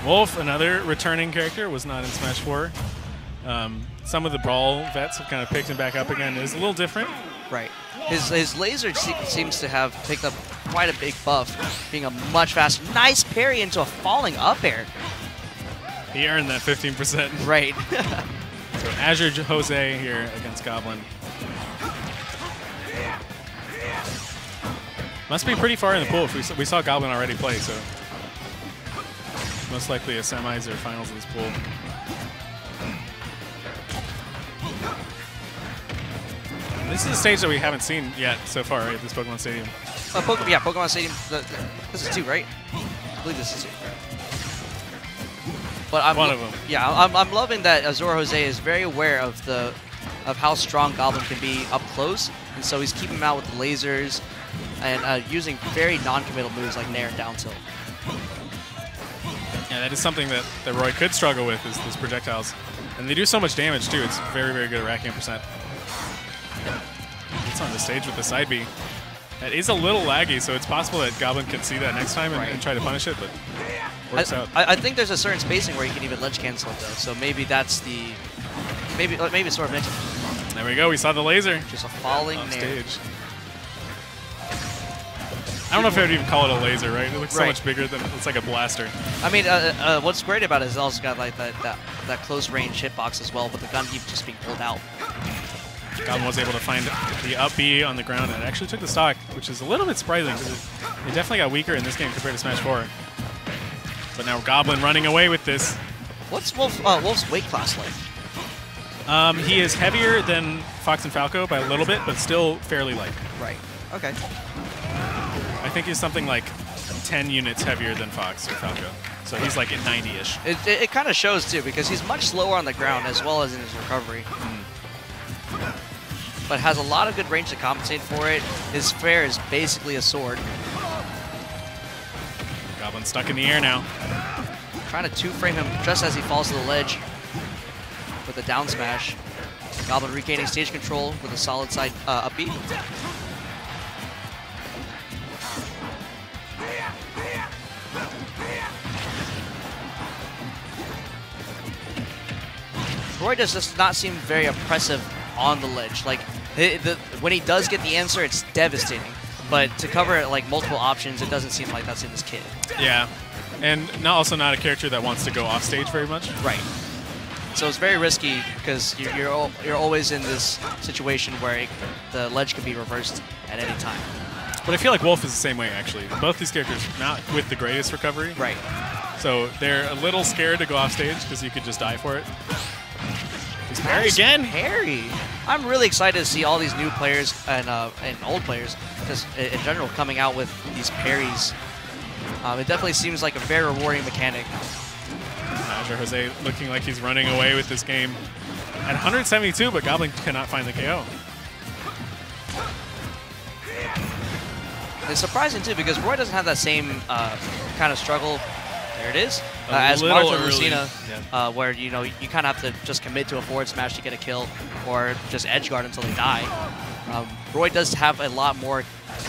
Wolf, another returning character, was not in Smash 4. Some of the Brawl vets have kind of picked him back up again. It was a little different. Right. His laser seems to have picked up quite a big buff, being a much faster. Nice parry into a falling up air. He earned that 15%. Right. So AzureJose here against Goblin. Must be pretty far in the pool. If we saw Goblin already play, so most likely a semis or finals of this pool. This is a stage that we haven't seen yet so far, right? This Pokemon Stadium. Yeah, Pokemon Stadium. This is 2, right? I believe this is 2. But one of them. Yeah, I'm loving that AzureJose is very aware of how strong Goblin can be up close, and so he's keeping him out with the lasers and using very non-committal moves like Nair and down tilt. Yeah, that is something that Roy could struggle with, is those projectiles. And they do so much damage, too. It's very, very good at racking up percent. It's on the stage with the side B. That is a little laggy, so it's possible that Goblin could see that next time and try to punish it, but works out. I think there's a certain spacing where you can even ledge cancel it, though, so maybe that's the... Maybe it's sort of mentioned. There we go. We saw the laser. Just a falling off Nair. stage. I don't know if I would even call it a laser, right? It looks so much bigger than it's like a blaster. I mean, what's great about it is it's also got like that close range hitbox as well, but the gun keep just being pulled out. Goblin was able to find the up B on the ground and it actually took the stock, which is a little bit surprising because it definitely got weaker in this game compared to Smash 4. But now Goblin running away with this. What's Wolf's weight class like? He is heavier than Fox and Falco by a little bit, but still fairly light. Right. Okay. I think he's something like 10 units heavier than Fox or Falco. So he's like at 90-ish. It kind of shows, too, because he's much slower on the ground as well as in his recovery. But has a lot of good range to compensate for it. His fair is basically a sword. Goblin stuck in the air now. Trying to two-frame him just as he falls to the ledge with a down smash. Goblin regaining stage control with a solid side up B. Roy does not seem very oppressive on the ledge. Like when he does get the answer, it's devastating. But to cover like multiple options, it doesn't seem like that's in this kit. Yeah, and also not a character that wants to go off stage very much. Right. So it's very risky because you're always in this situation where the ledge can be reversed at any time. But I feel like Wolf is the same way, actually. Both these characters not with the greatest recovery. Right. So they're a little scared to go off stage because you could just die for it. He's parry again. Parry. I'm really excited to see all these new players and old players, just in general, coming out with these parries. It definitely seems like a very rewarding mechanic. AzureJose looking like he's running away with this game at 172, but Goblin cannot find the KO. It's surprising, too, because Roy doesn't have that same kind of struggle. There it is. As Martha Lucina, where you kind of have to just commit to a forward smash to get a kill, or just edge guard until they die. Roy does have a lot more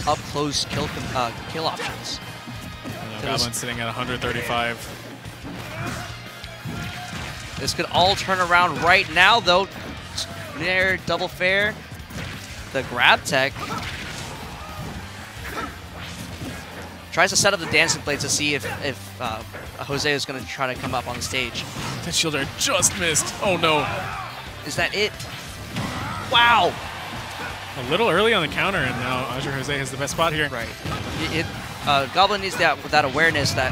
up close kill options. Goblin's sitting at 135. This could all turn around right now, though. Nair, double fair, the grab tech. Tries to set up the dancing plate to see if Jose is going to try to come up on the stage. That shielder just missed. Oh, no. Is that it? Wow. A little early on the counter, and now AzureJose has the best spot here. Right. Goblin needs that awareness that,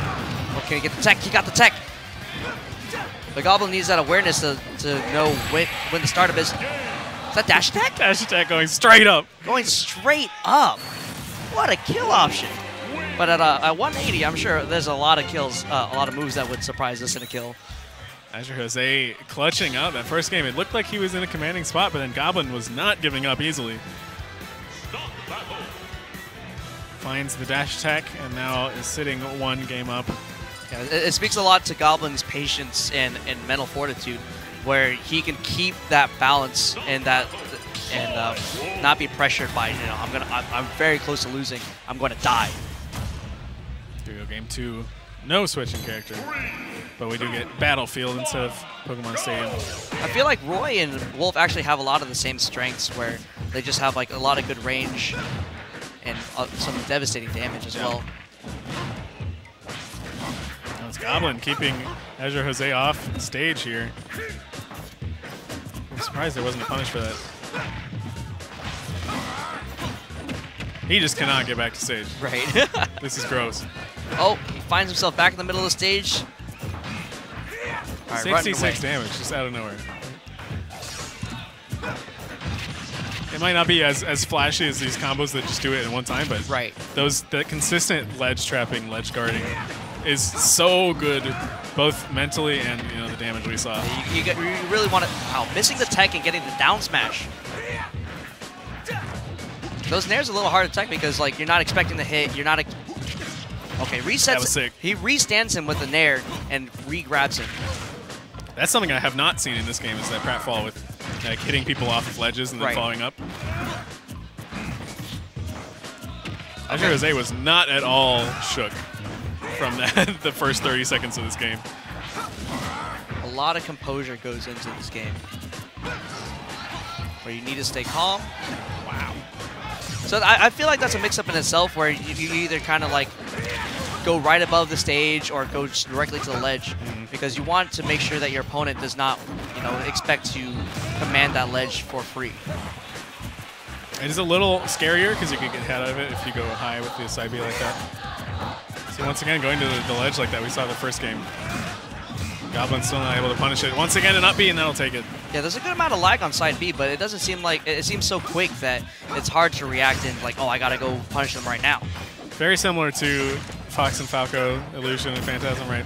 okay, get the tech. He got the tech. The Goblin needs that awareness to know when the startup is. Is that dash attack? Dash attack going straight up. Going straight up. What a kill option. But at 180, I'm sure there's a lot of kills, a lot of moves that would surprise us in a kill. AzureJose clutching up that first game. It looked like he was in a commanding spot, but then Goblin was not giving up easily. Finds the dash attack and now is sitting one game up. Yeah, it speaks a lot to Goblin's patience and mental fortitude, where he can keep that balance and not be pressured by, I'm very close to losing. I'm going to die. Here we go, game 2. No switching character. but we do get Battlefield instead of Pokemon Stadium. I feel like Roy and Wolf actually have a lot of the same strengths, where they just have like a lot of good range and some devastating damage as well. Now it's Goblin keeping AzureJose off stage here. I'm surprised there wasn't a punish for that. He just cannot get back to stage. Right. This is gross. Oh, he finds himself back in the middle of the stage. All right, 66 damage just out of nowhere. It might not be as flashy as these combos that just do it in one time, but that consistent ledge trapping, ledge guarding is so good, both mentally and the damage we saw. You really want to. Wow, missing the tech and getting the down smash. Those nairs are a little hard to tech because like you're not expecting the hit. You're not. Okay, resets. That was sick. He restands him with the nair and re-grabs him. That's something I have not seen in this game, is that pratfall with like hitting people off of ledges and then falling up. AzureJose was not at all shook from that the first 30 seconds of this game. A lot of composure goes into this game, where you need to stay calm. Wow. So I feel like that's a mix-up in itself, where you either kind of like go right above the stage or go directly to the ledge, because you want to make sure that your opponent does not, expect to command that ledge for free. It is a little scarier because you could get hit out of it if you go high with the side B like that. So once again, going to the ledge like that, we saw the first game. Goblin's still not able to punish it. Once again, an up B, and that'll take it. Yeah, there's a good amount of lag on side B, but it doesn't seem like it seems so quick that it's hard to react and like, oh, I gotta go punish them right now. Very similar to Fox and Falco, Illusion and Phantasm, right?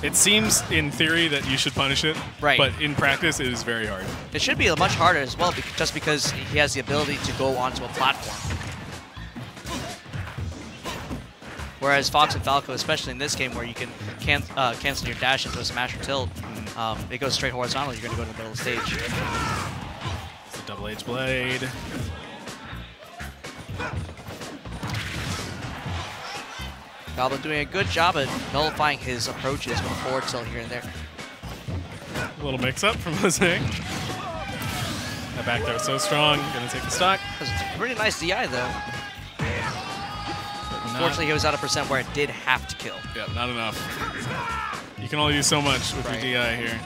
It seems in theory that you should punish it, but in practice it is very hard. It should be much harder as well, just because he has the ability to go onto a platform. Whereas Fox and Falco, especially in this game where you can cancel your dash into a smash or tilt, it goes straight horizontal, you're going to go to the middle of the stage. It's a double-edged blade. Goblin doing a good job at nullifying his approaches with a forward tilt here and there. A little mix-up from Jose. That back there was so strong. Gonna take the stock. That's a pretty nice DI though. Unfortunately, he was at a percent where it did have to kill. Yeah, not enough. You can only do so much with your DI here.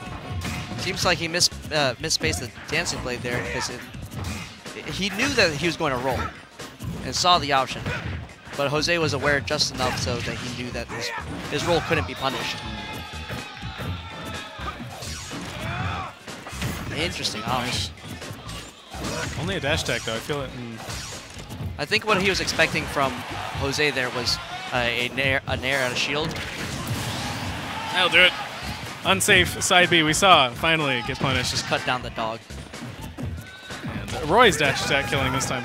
Seems like he misspaced the dancing blade there because he knew that he was going to roll and saw the option. But Jose was aware just enough so that he knew that his roll couldn't be punished. Interesting option. Only a dash tech though, I feel it. I think what he was expecting from Jose there was a nair and a shield. That'll do it. Unsafe side B, we saw finally get punished. Just cut down the dog. And Roy's dash attack killing this time.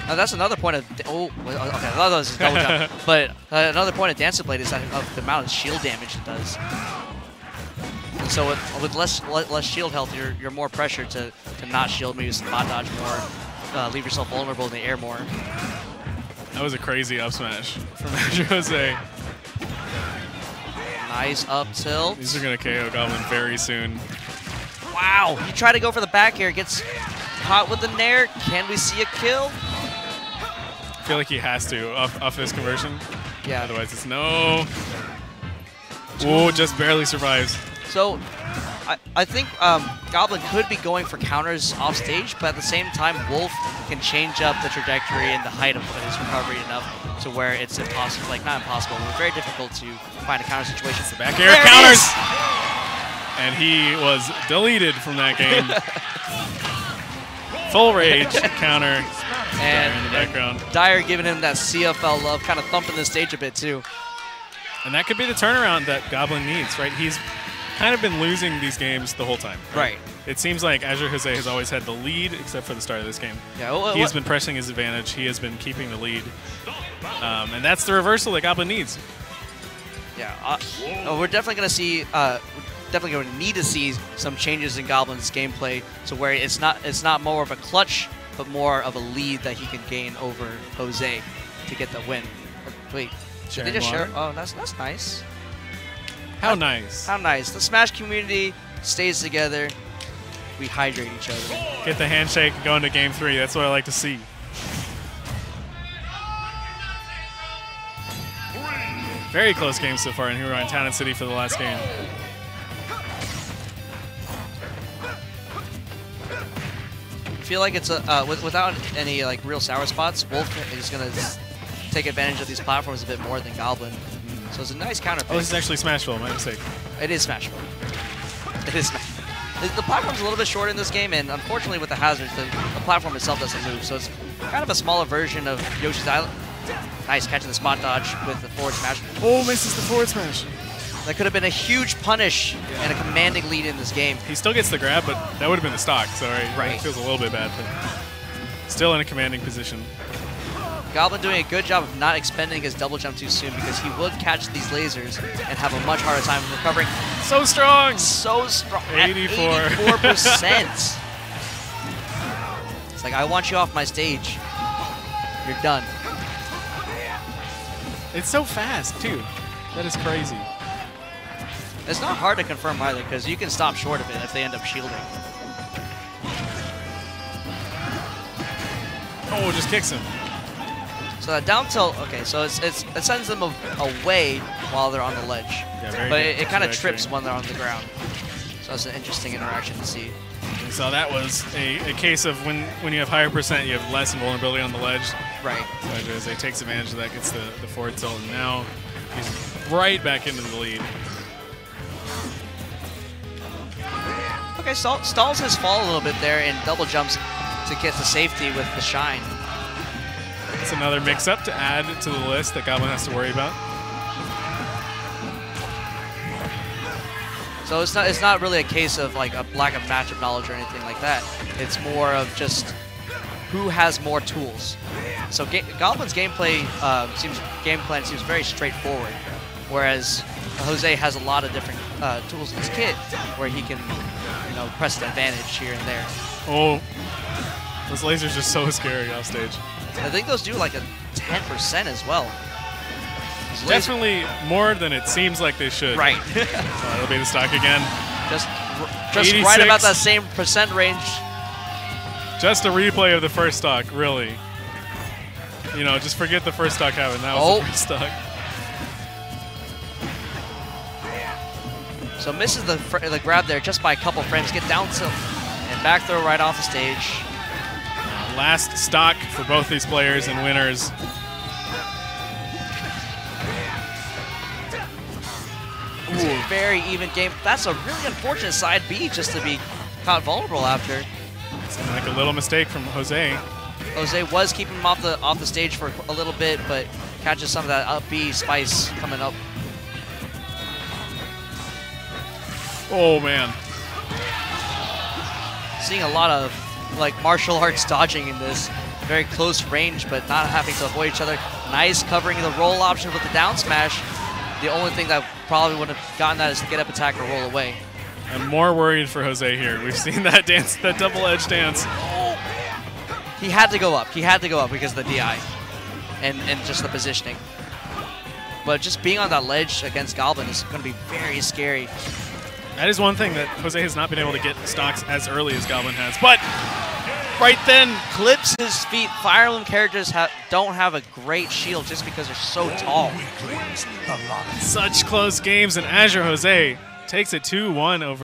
That's another point of okay. I thought that was a double jump, but another point of Dancing Blade is that the amount of shield damage it does. And so with less shield health, you're more pressured to not shield, maybe spot dodge more, leave yourself vulnerable in the air more. That was a crazy up smash from AzureJose. Nice up tilt. These are gonna KO Goblin very soon. Wow! You try to go for the back air, gets caught with the nair. Can we see a kill? I feel like he has to off this conversion. Yeah. Otherwise it's no. Oh, just barely survives. So I think Goblin could be going for counters off stage, but at the same time, Wolf can change up the trajectory and the height of his recovery enough to where it's impossible, like not impossible, but very difficult to find a counter situation. The back air counters! And he was deleted from that game. Full rage counter. And in the background. Dyer giving him that CFL love, kind of thumping the stage a bit too. And that could be the turnaround that Goblin needs, right? He's kind of been losing these games the whole time. Right. It seems like AzureJose has always had the lead, except for the start of this game. Yeah. He has been pressing his advantage. He has been keeping the lead. And that's the reversal that Goblin needs. Yeah. We're definitely going to see... definitely going to need to see some changes in Goblin's gameplay to where it's not more of a clutch, but more of a lead that he can gain over Jose to get the win. Wait, They just share. Oh, that's nice. How nice. How nice. The Smash community stays together. We hydrate each other. Get the handshake and go into game 3. That's what I like to see. Very close game so far, and here we're in Town and City for the last game. I feel like it's without any like real sour spots, Wolf is gonna take advantage of these platforms a bit more than Goblin. So it's a nice counter pick. Oh, this is actually Smashville, my mistake. It is Smashville. It is Smashville. The platform's a little bit short in this game, and unfortunately with the hazards, the platform itself doesn't move. So it's kind of a smaller version of Yoshi's Island. Nice catching the spot dodge with the forward smash. Oh, misses the forward smash. That could have been a huge punish and a commanding lead in this game. He still gets the grab, but that would have been the stock, so it feels a little bit bad. But still in a commanding position. Goblin doing a good job of not expending his double jump too soon because he would catch these lasers and have a much harder time recovering. So strong! So strong. 84. 84%. It's like, I want you off my stage. You're done. It's so fast, too. That is crazy. It's not hard to confirm either because you can stop short of it if they end up shielding. Oh, just kicks him. So that down tilt, okay, so it sends them away while they're on the ledge. Yeah, but it kind of trips when they're on the ground. So that's an interesting interaction to see. And so that was a case of when you have higher percent, you have less invulnerability on the ledge. Right. So AzureJose takes advantage of that, gets the forward tilt, and now he's right back into the lead. Okay, stalls his fall a little bit there and double jumps to get to safety with the shine. It's another mix-up to add to the list that Goblin has to worry about. So it's not really a case of like a lack of matchup knowledge or anything like that. It's more of just who has more tools. So Goblin's game plan seems very straightforward, whereas Jose has a lot of different tools in his kit where he can, press an advantage here and there. Oh, those lasers are so scary off stage. I think those do like a 10% as well. Definitely more than it seems like they should. Right. So that'll be the stock again. Just 86. right about that same percent range. Just a replay of the first stock, really. Just forget the first stock happened. That was the first stock. So misses the grab there just by a couple frames. Get down tilt and back throw right off the stage. Last stock for both these players and winners. It's a very even game. That's a really unfortunate side B just to be caught vulnerable after. Seemed like a little mistake from Jose. Jose was keeping him off the stage for a little bit, but catches some of that up B spice coming up. Oh man. Seeing a lot of like martial arts dodging in this. Very close range, but not having to avoid each other. Nice covering the roll option with the down smash. The only thing that probably would have gotten that is to get up attack or roll away. I'm more worried for Jose here. We've seen that dance, that double edge dance. He had to go up. He had to go up because of the DI and just the positioning. But just being on that ledge against Goblin is going to be very scary. That is one thing that Jose has not been able to get stocks as early as Goblin has. But right then, clips his feet. Fire Emblem characters don't have a great shield just because they're so tall. Such close games, and AzureJose takes it 2-1 over